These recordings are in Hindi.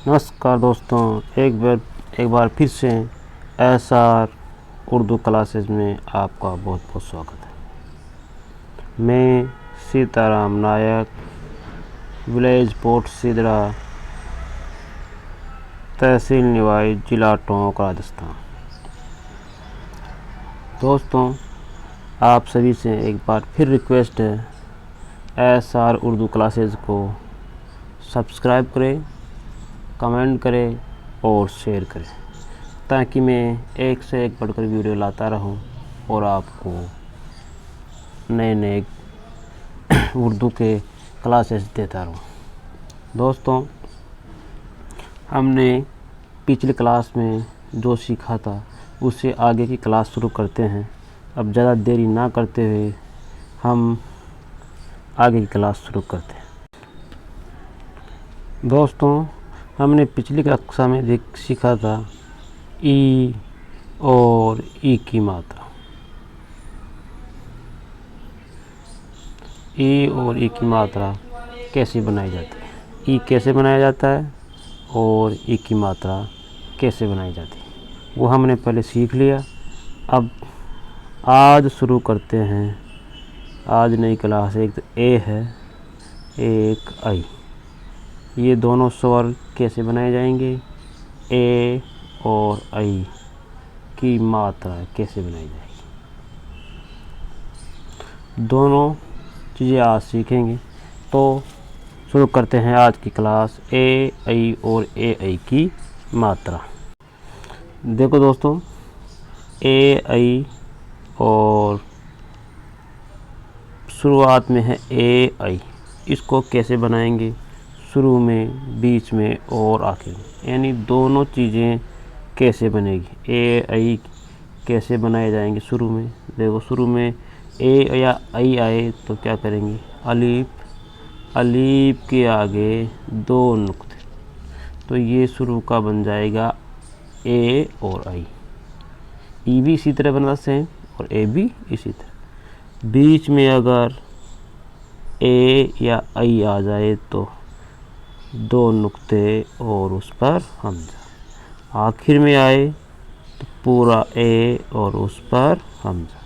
नमस्कार दोस्तों, एक बार फिर से एसआर उर्दू क्लासेस में आपका बहुत बहुत स्वागत है। मैं सीताराम नायक, विलेज पोर्ट सिदरा, तहसील निवाई, जिला टोंक, राजस्थान। दोस्तों, आप सभी से एक बार फिर रिक्वेस्ट है, एसआर उर्दू क्लासेस को सब्सक्राइब करें, कमेंट करें और शेयर करें, ताकि मैं एक से एक बढ़कर वीडियो लाता रहूं और आपको नए नए उर्दू के क्लासेस देता रहूं। दोस्तों, हमने पिछली क्लास में जो सीखा था उससे आगे की क्लास शुरू करते हैं। अब ज़्यादा देरी ना करते हुए हम आगे की क्लास शुरू करते हैं। दोस्तों, हमने पिछली कक्षा में सीखा था ई और ई की मात्रा। ई और ई की मात्रा कैसे बनाई जाती है, ई कैसे बनाया जाता है और ई की मात्रा कैसे बनाई जाती है, वो हमने पहले सीख लिया। अब आज शुरू करते हैं। आज नई क्लास, एक तो ए है, एक आई। ये दोनों स्वर कैसे बनाए जाएंगे, ए और आई की मात्रा कैसे बनाई जाएगी, दोनों चीज़ें आज सीखेंगे। तो शुरू करते हैं आज की क्लास, ए आई और ए आई की मात्रा। देखो दोस्तों, ए आई और शुरुआत में है ए आई। इसको कैसे बनाएंगे, शुरू में, बीच में और आखिर में, यानी दोनों चीज़ें कैसे बनेगी। ए आई कैसे बनाए जाएंगे शुरू में। देखो, शुरू में ए या आई आए तो क्या करेंगे, अलीफ के आगे दो नुक्ते, तो ये शुरू का बन जाएगा ए और आई। ई भी इसी तरह बना सेम और ए भी इसी तरह। बीच में अगर ए या आई आ जाए तो दो नुक्ते और उस पर हमजा। आखिर में आए तो पूरा ए और उस पर हमजा।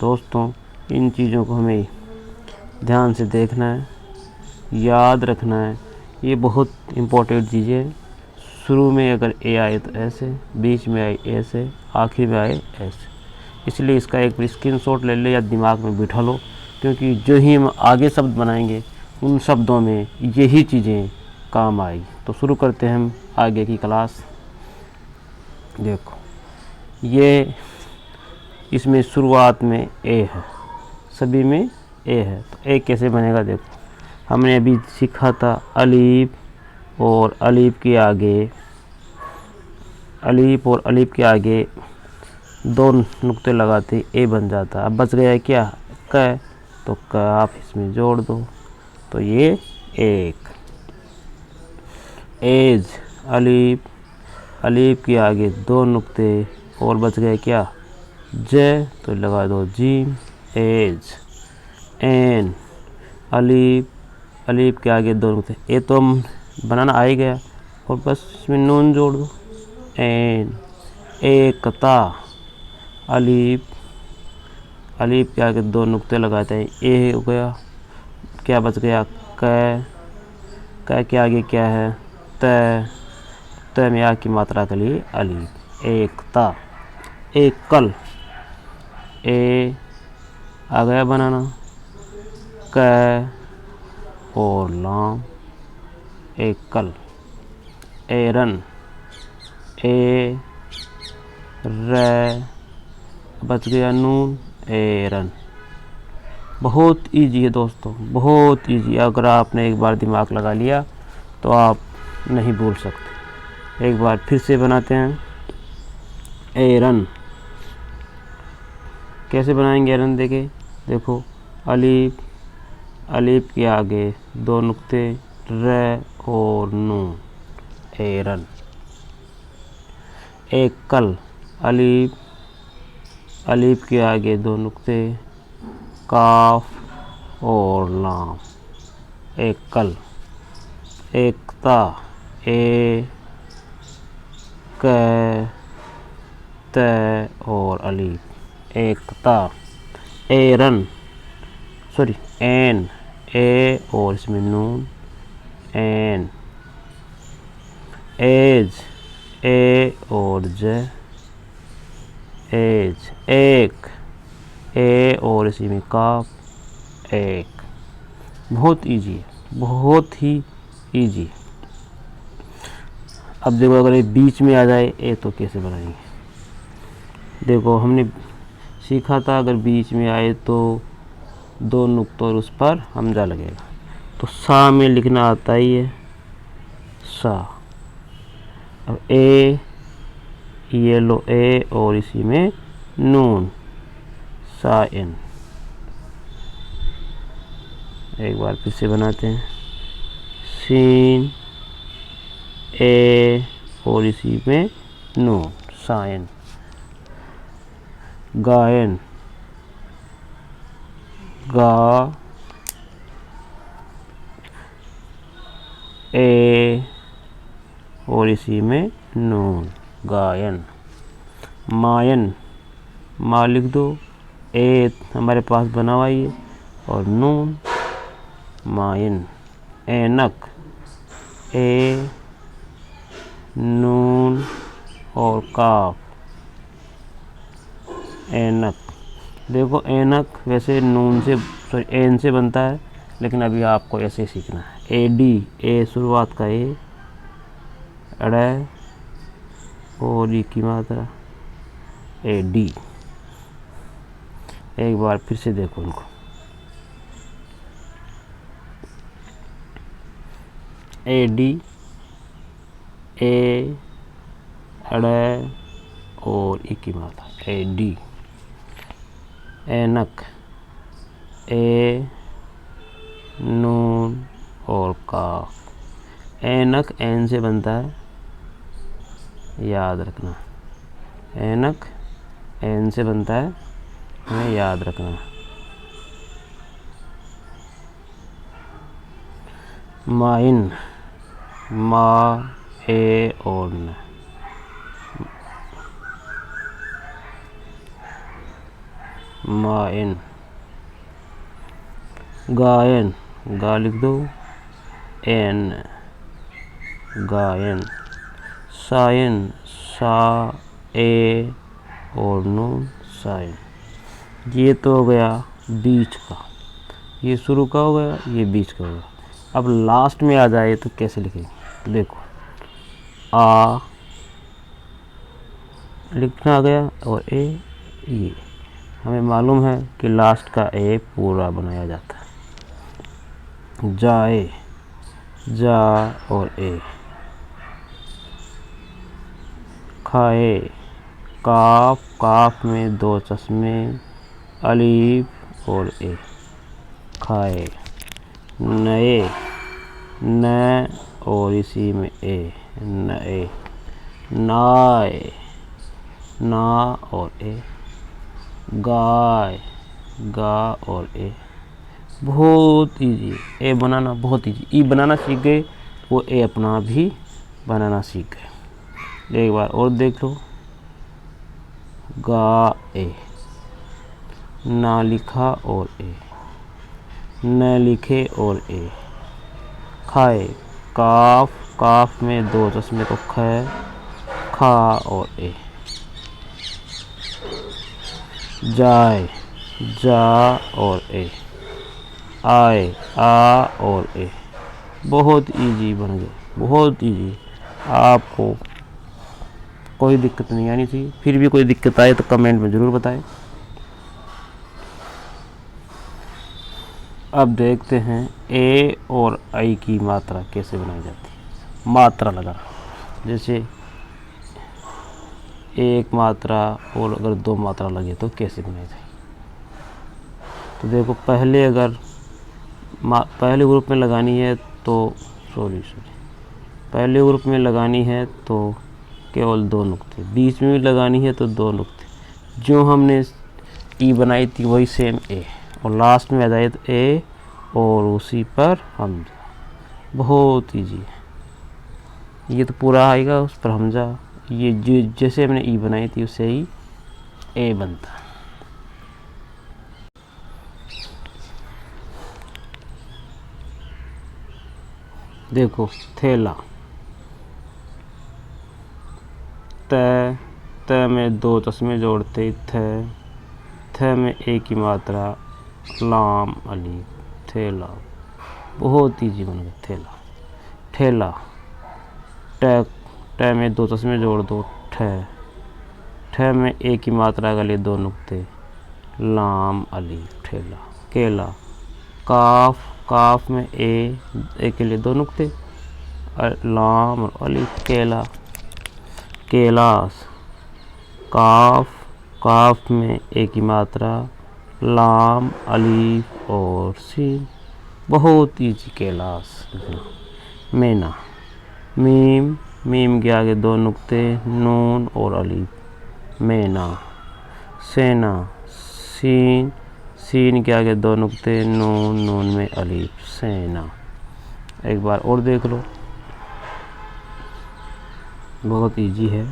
दोस्तों, इन चीज़ों को हमें ध्यान से देखना है, याद रखना है। ये बहुत इम्पोर्टेंट चीज़ें हैं। शुरू में अगर ए आए तो ऐसे, बीच में आए ऐसे, आखिर में आए ऐसे। इसलिए इसका एक स्क्रीनशॉट ले ले या दिमाग में बिठा लो, क्योंकि जो ही हम आगे शब्द बनाएंगे उन शब्दों में यही चीज़ें काम आएगी। तो शुरू करते हैं हम आगे की क्लास। देखो, ये इसमें शुरुआत में ए है, सभी में ए है, तो ए कैसे बनेगा। देखो, हमने अभी सीखा था अलीफ और अलीफ के आगे दो नुक्ते लगाते ए बन जाता। अब बच गया क्या, क, तो क आप इसमें जोड़ दो, तो ये एक। एज, अलीफ के आगे दो नुक्ते और बच गए क्या, ज, तो लगा दो जीम, एज। एन, अलीफ के आगे दो नुक्ते, ए तो बनाना आ ही गया और बस इसमें नून जोड़ दो, एन। एकता, अलीफ के आगे दो नुक्ते लगाते हैं, ए हो गया, क्या बच गया, क के आगे क्या है, त में आ की मात्रा के लिए अलीफ। एकता। एकल, ए आ गया बनाना, क और लाम, एकल। एरन, ए र बच गया नून, एरन। बहुत इजी है दोस्तों, बहुत इजी। अगर आपने एक बार दिमाग लगा लिया तो आप नहीं भूल सकते। एक बार फिर से बनाते हैं। एरन कैसे बनाएंगे, एरन देखो, अलीफ के आगे दो नुक्ते, र और नून, एरन। एकल, अलीफ के आगे दो नुक्ते, काफ और लाम, एकल। एकता, ए क त और अलीफ एकता। एरन सॉरी एन ए और इसमें नून एन। एज ए और ज एज। एक ए और इसी में काफ एक। बहुत इजी है, बहुत ही इजी। अब देखो अगर ये बीच में आ जाए ए तो कैसे बनाएंगे। देखो हमने सीखा था अगर बीच में आए तो दो नुक्तों और उस पर हमजा लगेगा। तो सा में लिखना आता ही है सा। अब ए ये लो ए और इसी में नून सा इन। एक बार फिर से बनाते हैं। सीन ए और इसी में नून साइन। गायन गा ए और इसी में नून गायन। मायन मा लिख दो ए हमारे पास बना हुआ है और नून मायन। ऐनक ए नून और काफ ऐनक। देखो ऐनक वैसे नून से सॉरी एन से बनता है, लेकिन अभी आपको ऐसे सीखना है। ए डी ए शुरुआत का ए अड़े और ई की मात्रा ए डी। एक बार फिर से देखो उनको। ए डी ए अड़े और ई की मात्रा ए डी। ऐनक ए नून और काफ। ऐनक एन से बनता है, याद रखना। ऐनक एन से बनता है, हमें याद रखना। माइन मा ए और न। माइन। गायन गा लिख दो एन गायन। सायन सा ए और नून साइन। ये तो हो गया बीच का, ये शुरू का हो गया, ये बीच का हो गया। अब लास्ट में आ जाए तो कैसे लिखेंगे। देखो आ लिखना आ गया और ए ये। हमें मालूम है कि लास्ट का ए पूरा बनाया जाता है। जाए जा और ए। खाए काफ काफ में दो चश्मे अलीफ और ए खाए। नए न और इसी में ए नए। नाए ना और ए। गाय गा और ए। बहुत इजी। ए बनाना बहुत इजी। ई बनाना सीख गए वो ए अपना भी बनाना सीख गए। एक बार और देख लो। गा ए ना लिखा और ए न लिखे और ए। खाए काफ काफ में दो चश्मे तो ख खा और ए। जाए जा और ए। आए आ और ए। बहुत इजी बन गए, बहुत इजी। आपको कोई दिक्कत नहीं आनी चाहिए। फिर भी कोई दिक्कत आए तो कमेंट में ज़रूर बताएं। अब देखते हैं ए और आई की मात्रा कैसे बनाई जाती है। मात्रा लगाना, जैसे एक मात्रा और अगर दो मात्रा लगे तो कैसे बनाई जाए। तो देखो पहले अगर पहले ग्रुप में लगानी है तो पहले ग्रुप में लगानी है तो केवल दो नुक्ते, बीच में भी लगानी है तो दो नुक्ते। जो हमने ई बनाई थी वही सेम ए, और लास्ट में आ जाए तो ए और उसी पर हमजा। बहुत ईजी है। ये तो पूरा आएगा उस पर हमजा, ये जो जैसे हमने ई बनाई थी उससे ही ए बनता। देखो थैला, त में दो तस्मे जोड़ते थ में एक ही मात्रा, लाम अली, थैला। बहुत ईजी बन गया थैला। ठेला, ट में दो तस्मे जोड़ दो, ठ में एक ही मात्रा के लिए दो नुक्ते, लाम अली, ठेला। केला, काफ में ए के लिए दो नुक्ते, लाम और अली, केला। केलास, काफ में एक ही मात्रा, लाम अलीफ और सीन। बहुत ईजी केलास। मेना, मीम के आगे दो नुक्ते, नून और अलीफ, मेना। सेना, सीन के आगे दो नुक्ते, नून में अलीफ, सेना। एक बार और देख लो, बहुत इजी है।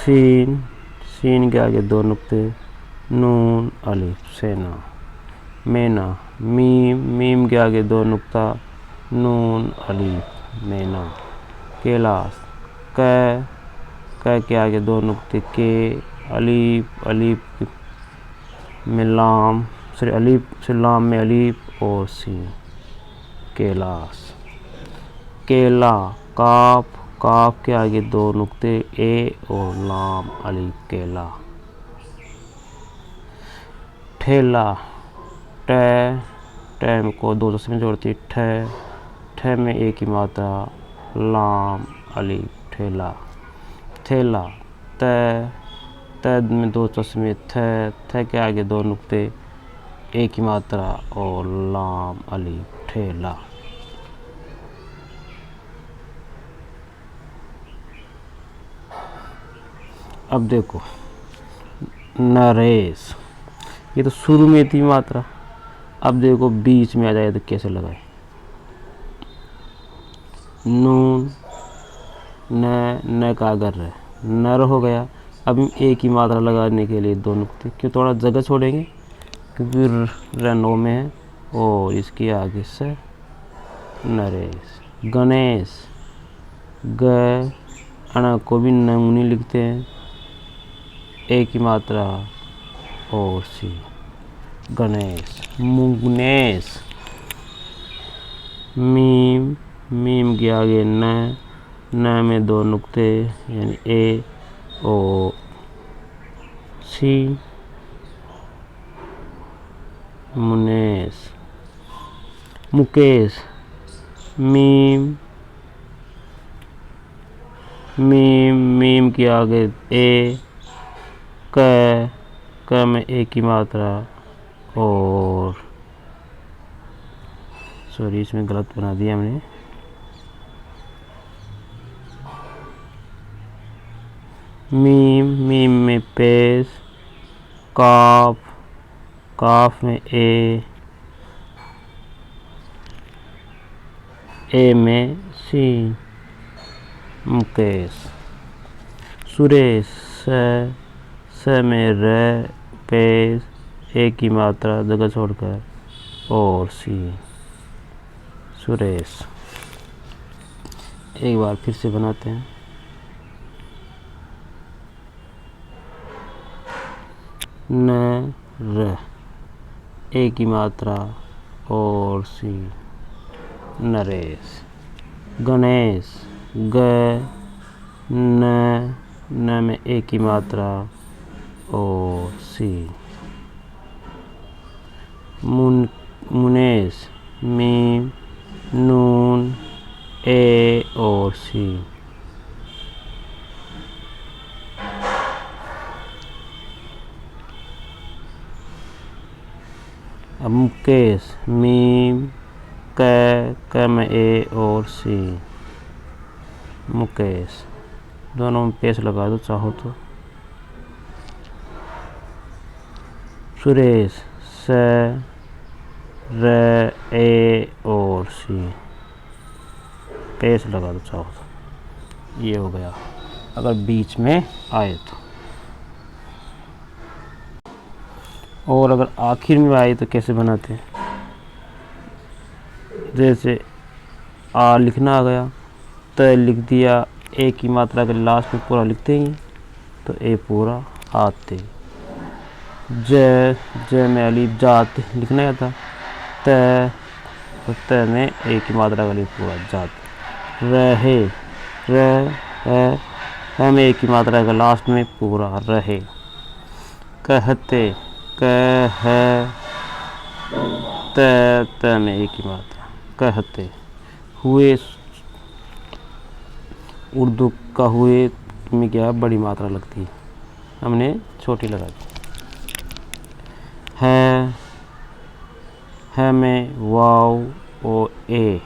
सीन के आगे दो नुक्ते, नून अलीफ, सेना। मेना, मीम के आगे दो नुक्ता, नून अलीफ, मेना। केलास, क के आगे दो नुक्ते, के, अलीफ में लाम, अलीफ से लाम में अलीफ और सीन, केलास। केला, काफ के आगे दो नुक्ते, ए और लाम अलीफ, केला। ठेला, ट को दो तस्वीर जोड़ती, ठ में एक ही मात्रा, लाम अलीफ, ठेला। थैला, त में दो तस्मे, थ के आगे दो नुक्ते, एक ही मात्रा और लाम अलीफ, ठेला। अब देखो नरेश, ये तो शुरू में थी मात्रा, अब देखो बीच में आ जाए तो कैसे लगाए। नून, न का अगर नर हो गया, अब एक ही मात्रा लगाने के लिए दो नुक्ते, क्यों थोड़ा जगह छोड़ेंगे क्योंकि रनो में है, और इसके आगे से नरेश। गणेश, ग अना को भी नमूनी लिखते हैं, एक ही मात्रा और सी, गणेश। मुगनेश, मीम के आगे न में दो नुक्ते यानी ए और सी, मुनेश। मुकेश, मीम के आगे ए, क में एक ही मात्रा और सॉरी इसमें गलत बना दिया हमने, मीम में पेश, काफ में ए में सी, मुकेश। सुरेश, स में र, पेश, एक की मात्रा जगह छोड़कर और सी, सुरेश। एक बार फिर से बनाते हैं। न र, एक की मात्रा और सी, नरेश। गणेश, ग न में एक की मात्रा और सी, मुनेश, मीम, नून, ए और सी, अब मुकेश, मीम, क में ए और सी, मुकेश। दोनों में पेश लगा दो चाहो तो। सुरेश, स, र, ए और सी, पेश लगा दो चाहो तो, ये हो गया अगर बीच में आए तो। और अगर आखिर में आए तो कैसे बनाते हैं, जैसे आ लिखना आ गया, त लिख दिया, ए की मात्रा के लास्ट में पूरा लिखते ही तो ए पूरा आते। जय में अलीफ जात लिखना है था, त तो त में ए की मात्रा का अलीफ पूरा जात। रहे, है में ए की मात्रा का लास्ट में पूरा रहे। कहते, कह त में ए की मात्रा, कहते। हुए, उर्दू का हुए में क्या बड़ी मात्रा लगती है, हमने छोटी लगा दी। है में वाव और ए,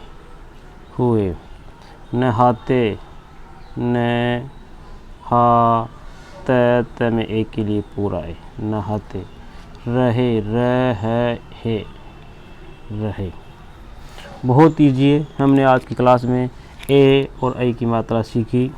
हुए। नहाते, न हा, त में ए के लिए पूरा है, नहाते। रहे, रहे। बहुत ईजी है। हमने आज की क्लास में ए और आई की मात्रा सीखी।